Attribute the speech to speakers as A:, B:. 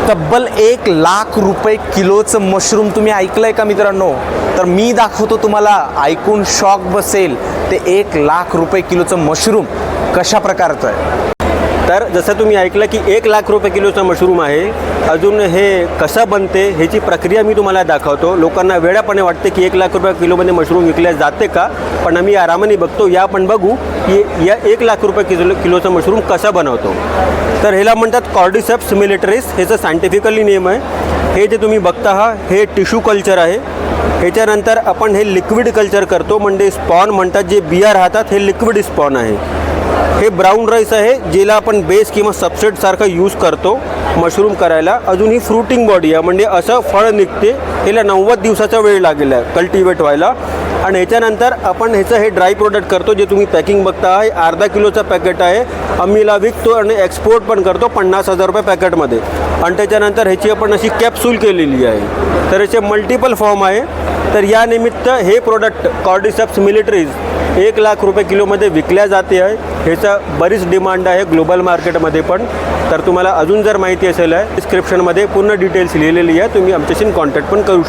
A: तब्बल 1,00,000 रुपये किलोचं मशरूम तुम्ही ऐकलंय का मित्रांनो? तर मी दाखवतो तुम्हाला, ऐकून शॉक बसेल ते 1,00,000 रुपये किलोचं मशरूम कशा प्रकारचं आहे.
B: तर जसं तुम्ही ऐकलं की 1,00,000 रुपये किलोचं मशरूम आहे. अजून हे कसं बनते ह्याची प्रक्रिया मी तुम्हाला दाखवतो. लोकांना वेड्यापणे वाटते की 1,00,000 रुपये किलोमध्ये मशरूम विकले जाते का, पण आम्ही आरामाने बघतो. या आपण बघू की या 1,00,000 रुपये किलोचं मशरूम कसं बनवतो. तर ह्याला म्हणतात कॉर्डिसेप्स मिलिटरीस, ह्याचं सायंटिफिकली नेम आहे. हे जे तुम्ही बघता आहात हे टिश्यू कल्चर आहे. ह्याच्यानंतर आपण हे लिक्विड कल्चर करतो, म्हणजे स्पॉन म्हणतात. जे बिया राहतात हे लिक्विड स्पॉन आहे. हे ब्राऊन राईस आहे, ज्याला आपण बेस किंवा सबस्ट्रेटसारखं यूज करतो मशरूम करायला. अजून ही फ्रुटिंग बॉडी आहे, म्हणजे असं फळ निघते. ह्याला 90 दिवसाचा वेळ लागेल आहे कल्टिवेट व्हायला. आणि ह्याच्यानंतर आपण ह्याचं हे ड्राय प्रोडक्ट करतो. जे तुम्ही पॅकिंग बघता आहे अर्धा किलोचं पॅकेट आहे. आम्हीला विकतो आणि एक्सपोर्ट पण करतो 50,000 रुपये पॅकेटमध्ये. आणि त्याच्यानंतर ह्याची आपण अशी कॅप्सूल केलेली आहे. तर याचे मल्टिपल फॉर्म आहे. तर या निमित्त हे प्रोडक्ट कॉर्डिसेप्स मिलिटरीज 1,00,000 रुपये किलोमध्ये विकल्या जाते आहे. ह्याचं बरीच डिमांड आहे ग्लोबल मार्केटमध्ये पण. तर तुम्हाला अजून जर माहिती असेल आहे डिस्क्रिप्शनमध्ये पूर्ण डिटेल्स लिहिलेली आहे, तुम्ही आमच्याशी कॉन्टॅक्ट पण करू शकता.